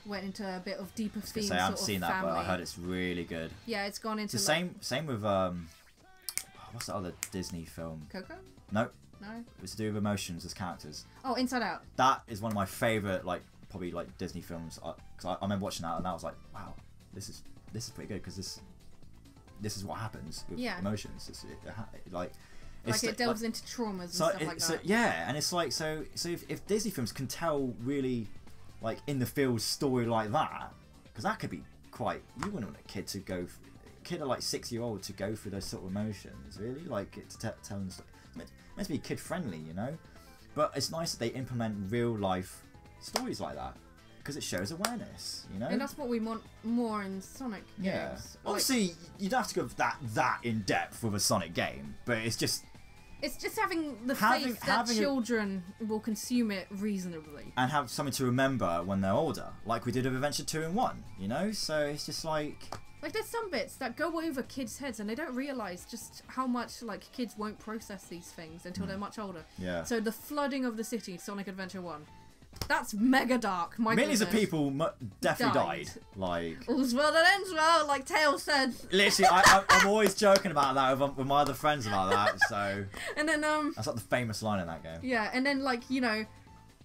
went into a bit of deeper themes. I haven't seen that, but I heard it's really good. Yeah, it's gone into the same with what's that other Disney film? Coco? No. No. It was to do with emotions as characters. Oh, Inside Out. That is one of my favourite, probably Disney films. Because I remember watching that and I was like, wow, this is pretty good because this is what happens with emotions. It delves into traumas and stuff like that. Yeah, and it's like so if Disney films can tell really like in the field story like that, because that could be quite. You wouldn't want a kid to go. Kid of like 6-year-old to go through those sort of emotions, really, like to tell them. It's meant to be kid friendly, you know. But it's nice that they implement real life stories like that because it shows awareness, you know. And that's what we want more in Sonic games. Yeah. Like, obviously, you'd have to go that in depth with a Sonic game, but it's just having the faith that children will consume it reasonably and have something to remember when they're older, like we did with Adventure 2 and 1, you know. So it's just like there's some bits that go over kids' heads and they don't realise just how much like kids won't process these things until they're much older. Yeah. So the flooding of the city, Sonic Adventure 1, that's mega dark. Millions of people definitely died. Like all's well that ends well, like Tails said. Literally, I'm always joking about that with my other friends about that. So and then that's like the famous line in that game. Yeah, and then like you know,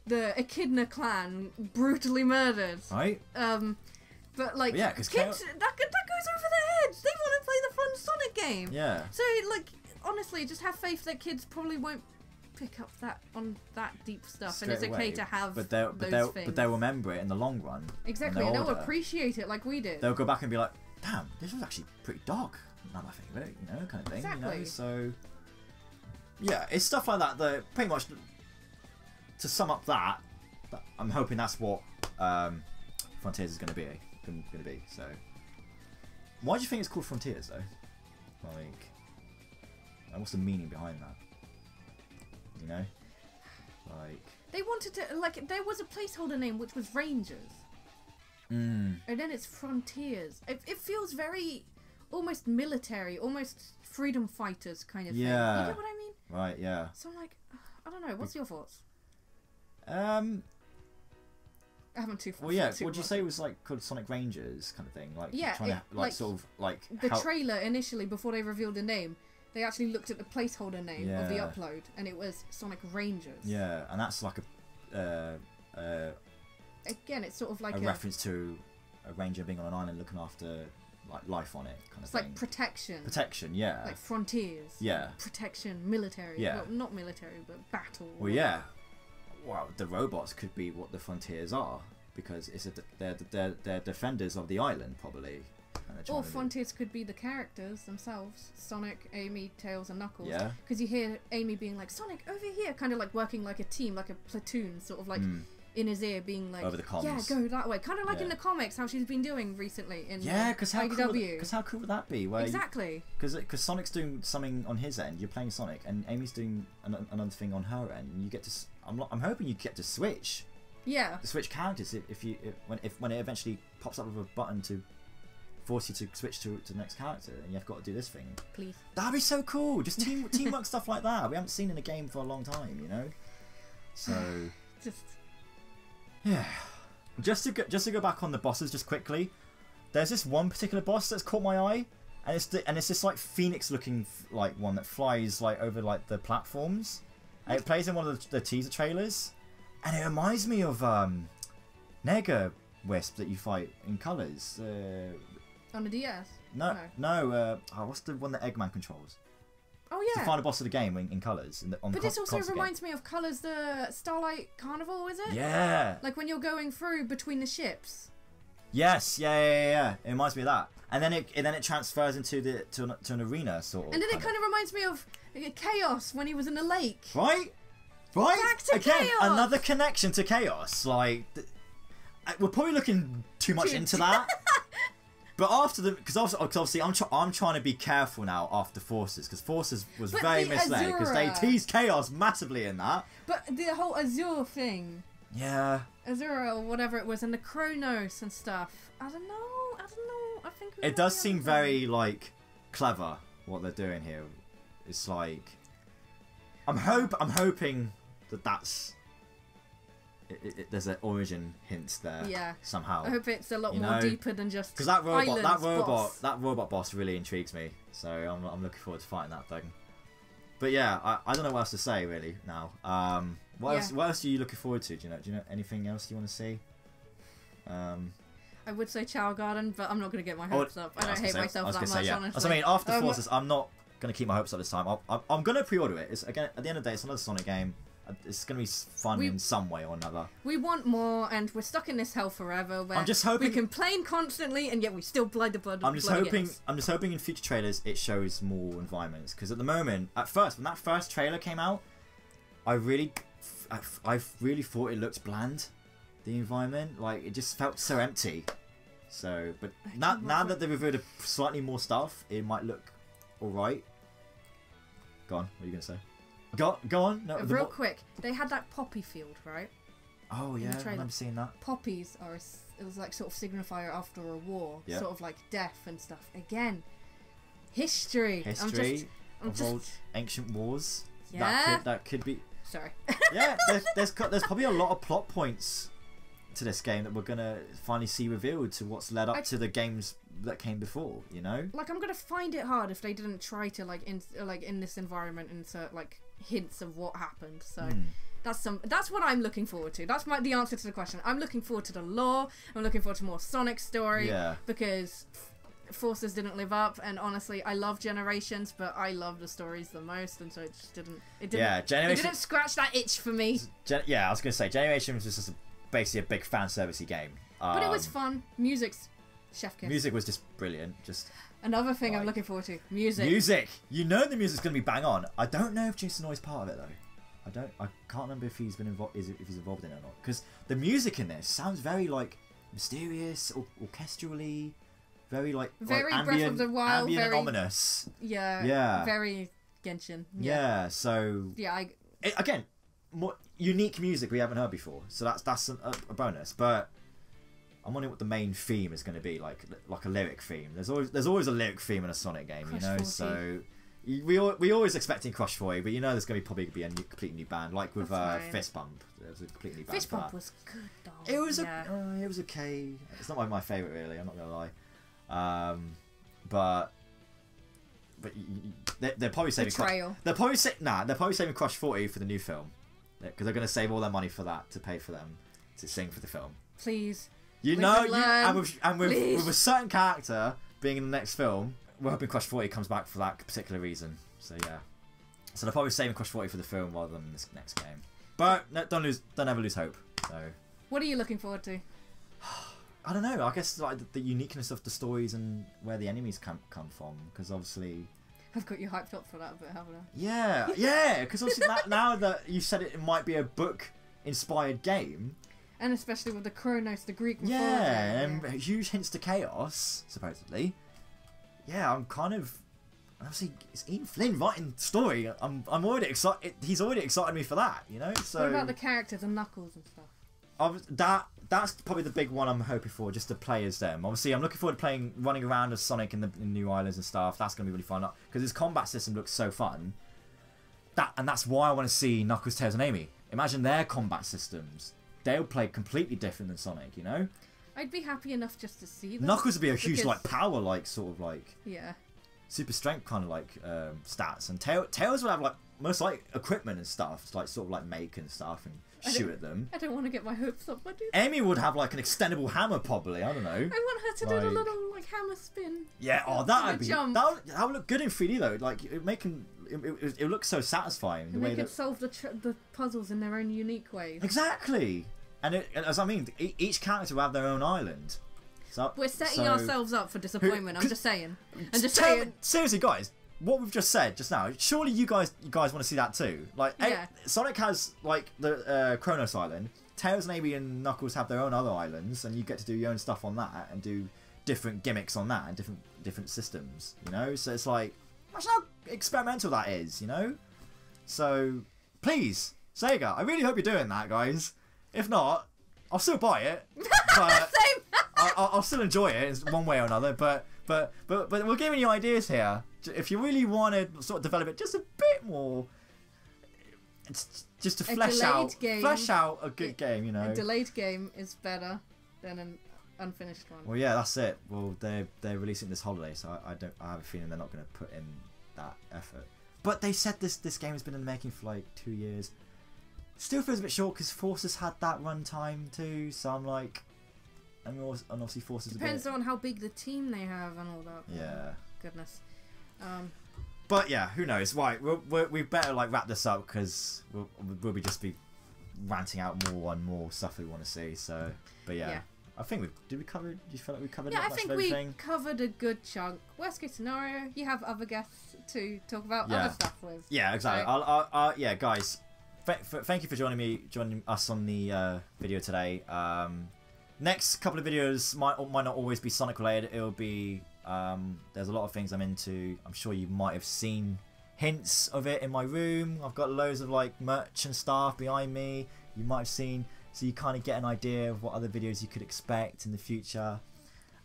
the Echidna clan brutally murdered. Right. But like yeah, because kids that goes over their heads. They want to play the fun Sonic game. Yeah. So like honestly, just have faith that kids probably won't pick up on that deep stuff, straight and it's okay away. to have but those things. But they'll remember it in the long run. Exactly, and they'll appreciate it like we did. They'll go back and be like, "Damn, this was actually pretty dark. Not my favourite, you know, kind of thing." Exactly. You know? So yeah, it's stuff like that that pretty much. To sum up that I'm hoping that's what Frontiers is going to be. So, why do you think it's called Frontiers though? Like, and what's the meaning behind that? You know, like they wanted to like there was a placeholder name which was Rangers, and then it's Frontiers. It feels very almost military, almost freedom fighters kind of thing. Yeah. You get what I mean? Right. Yeah. So I'm like, I don't know. What's your thoughts? I haven't too far. Well, yeah. Would you say it was like called Sonic Rangers kind of thing? Like yeah, trying to like sort of like the trailer initially before they revealed the name. They actually looked at the placeholder name of the upload, and it was Sonic Rangers. Yeah, and that's like again, it's sort of like a reference to a ranger being on an island looking after like life on it, kind of thing. It's like protection. Protection, yeah. Like frontiers. Yeah. Protection, military. Yeah. Well, not military, but battle. Well, yeah. Well, the robots could be what the frontiers are because they're defenders of the island, probably. Or frontiers could be the characters themselves: Sonic, Amy, Tails, and Knuckles. Yeah. Because you hear Amy being like, "Sonic, over here," kind of like working like a team, like a platoon, sort of like in his ear, being like, over the comms. "Yeah, go that way." Kind of like in the comics, how she's been doing recently in because how cool would that be? Where exactly. Because Sonic's doing something on his end, you're playing Sonic, and Amy's doing another thing on her end, and you get to. I'm hoping you get to switch. Yeah. Switch characters when it eventually pops up with a button to force you to switch to the next character, and you've got to do this thing. Please. That'd be so cool. Just teamwork stuff like that. We haven't seen in a game for a long time, you know. So. Yeah. Just to go back on the bosses just quickly. There's this one particular boss that's caught my eye, and it's this like phoenix looking like one that flies like over like the platforms. And it plays in one of the teaser trailers, and it reminds me of Nega Wisp that you fight in Colors. On the DS? No. What's the one that Eggman controls? Oh It's yeah. the final boss of the game in Colors. But this also reminds me of Colors, the Starlight Carnival, is it? Yeah. Like when you're going through between the ships. Yes. Yeah. It reminds me of that. And then it transfers into an arena sort of. And then it kind of reminds me of Chaos when he was in the lake. Right. Back to Again, Chaos. another connection to Chaos. Like we're probably looking too much into that. But after because obviously I'm trying to be careful now after Forces, because Forces was very misled because they teased Chaos massively in that. But the whole Azure thing. Yeah. Azure or whatever it was, and the Chronos and stuff. I don't know. I think it does seem very like clever what they're doing here. It's like I'm hoping that's. There's an origin hint there somehow. I hope it's a lot more deeper than just because that robot boss really intrigues me. So I'm looking forward to fighting that thing. But yeah, I don't know what else to say really now. What else are you looking forward to? Do you know anything else you want to see? I would say Chow Garden, but I'm not going to get my hopes up. I don't hate myself that much, honestly. I mean, after Forces, I'm not going to keep my hopes up this time. I'm going to pre-order it. It's again at the end of the day, it's another Sonic game. It's going to be fun in some way or another. We want more, and we're stuck in this hell forever. Where I'm just hoping we complain constantly, and yet we still blind the blood. I'm just hoping in future trailers it shows more environments, because at the moment, at first, when that first trailer came out, I really thought it looked bland. The environment, like, it just felt so empty. So, but now that they've revealed slightly more stuff, it might look all right. Go on. What are you gonna say? Go on. No, real quick. They had that poppy field, right? Oh yeah, I remember seeing that. Poppies are it was like sort of signifier after a war, yeah. Sort of like death and stuff. Again, history. Of old ancient wars. Yeah. That could be. Sorry. Yeah, there's probably a lot of plot points to this game that we're gonna finally see revealed to what's led up to the games that came before, you know. Like, I'm gonna find it hard if they didn't try to in this environment insert like hints of what happened. So that's what I'm looking forward to. That's the answer to the question. I'm looking forward to the lore. I'm looking forward to more Sonic story. Yeah. Because Forces didn't live up, and honestly, I love Generations, but I love the stories the most, and so it just didn't. It didn't scratch that itch for me. I was gonna say Generations was just basically a big fan servicey game. But it was fun. Music's chef kiss. Music was just brilliant. Just another thing I'm looking forward to. Music. You know the music's gonna be bang on. I don't know if Jason Noy's part of it though. I can't remember if he's been involved. If he's involved in it or not? Because the music in this sounds very like mysterious, orchestrally, very ambient, Breath of the Wild, ambient and ominous. Yeah. Very Genshin. Yeah. So. Yeah. Again, more unique music we haven't heard before. So that's a bonus, but. I'm wondering what the main theme is going to be, like a lyric theme. There's always a lyric theme in a Sonic game, you know. 40. So we always expecting Crush 40, but you know there's going to probably be a completely new band, like with Fist Bump. There was a completely new band. Fist Bump was good though. It was it was okay. It's not my favourite really. I'm not gonna lie. But they're probably saving. They're probably saving Crush 40 for the new film, because they're going to save all their money for that to pay for them to sing for the film. Please. With a certain character being in the next film, we're hoping Crush 40 comes back for that particular reason. So yeah, so they're probably saving Crush 40 for the film rather than this next game. But no, don't ever lose hope. So what are you looking forward to? I don't know. I guess like the uniqueness of the stories and where the enemies come from, because obviously. I've got you hyped up for that a bit, haven't I? Yeah. Because obviously now that you said it might be a book-inspired game. And especially with the Chronos, the Greek mythology. Yeah, and huge hints to chaos, supposedly. Yeah, I'm kind of... Obviously, it's Ian Flynn writing the story. I'm already excited. He's already excited me for that, you know? So what about the characters and Knuckles and stuff? That's probably the big one I'm hoping for, just to play as them. Obviously, I'm looking forward to running around as Sonic in new islands and stuff. That's going to be really fun. Because his combat system looks so fun. That's why I want to see Knuckles, Tails, and Amy. Imagine their combat systems. They'll play completely different than Sonic, you know? I'd be happy enough just to see them. Knuckles would be a huge, power, sort of yeah, super strength kind of stats. And Tails would have, most equipment and stuff to, sort of make and stuff and shoot at them. I don't want to get my hopes up. Amy would have, an extendable hammer, probably. I don't know. I want her to do the little, hammer spin. Yeah, that would look good in 3D, though. It would look so satisfying. And they could solve the puzzles in their own unique ways. Exactly. And each character will have their own island. So we're setting ourselves up for disappointment. I'm just saying. Seriously, guys, what we've just said just now. Surely you guys want to see that too. Sonic has the Chronos Island. Tails and Amy and Knuckles have their own other islands, and you get to do your own stuff on that and do different gimmicks on that and different systems. You know, so it's imagine how experimental that is. You know, so please, Sega, I really hope you're doing that, guys. If not, I'll still buy it, but I'll still enjoy it in one way or another. But we're giving you ideas here. If you really want to sort of develop it just a bit more, it's just to flesh out a good game. You know, a delayed game is better than an unfinished one. Well, yeah, that's it. Well, they're releasing this holiday, so I have a feeling they're not going to put in that effort. But they said this game has been in the making for 2 years. Still feels a bit short because Forces had that runtime too, so I'm and obviously Forces depends on how big the team they have and all that. Yeah. Goodness. But yeah, who knows? Right, we better like wrap this up because we'll be just be ranting out more and more stuff we want to see. So, but yeah. I think did we cover? Do you feel like we covered? Yeah, I think we covered a good chunk. Worst case scenario, you have other guests to talk about other stuff with. Yeah, exactly. Right? Yeah, guys, thank you for joining us on the video today. Next couple of videos might not always be Sonic related. It'll be there's a lot of things I'm into. I'm sure you might have seen hints of it in my room. I've got loads of like merch and stuff behind me. You might have seen. So you kind of get an idea of what other videos you could expect in the future.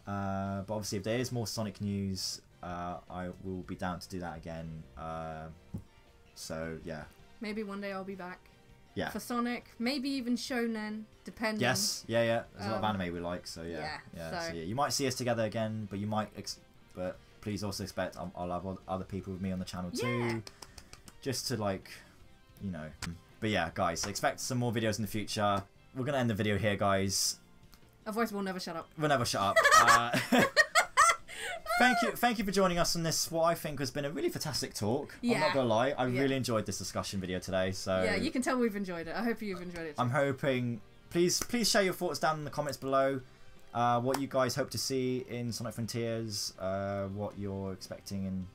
But obviously if there is more Sonic news, I will be down to do that again. So yeah. Maybe one day I'll be back. Yeah. For Sonic, maybe even Shonen, depending. Yes, yeah. There's a lot of anime we like, so yeah. So you might see us together again, but you might, but please also expect I'll have other people with me on the channel too, just to like, you know. But yeah, guys, expect some more videos in the future. We're gonna end the video here, guys. Otherwise, we'll never shut up. We'll never shut up. Thank you for joining us on this. What I think has been a really fantastic talk. Yeah. I'm not gonna lie, I really enjoyed this discussion video today. So yeah, you can tell we've enjoyed it. I hope you've enjoyed it too. I'm hoping. Please share your thoughts down in the comments below. What you guys hope to see in Sonic Frontiers. What you're expecting and.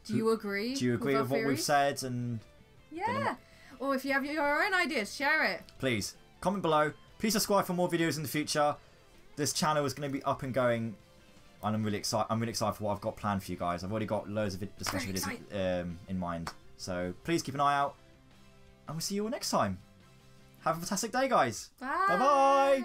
Do you agree? Do you agree with what we've said and? Yeah. Or if you have your own ideas, share it. Please. Comment below. Please subscribe for more videos in the future. This channel is going to be up and going, and I'm really excited. For what I've got planned for you guys. I've already got loads of discussion videos in mind. So please keep an eye out, and we'll see you all next time. Have a fantastic day, guys. Bye. Bye bye.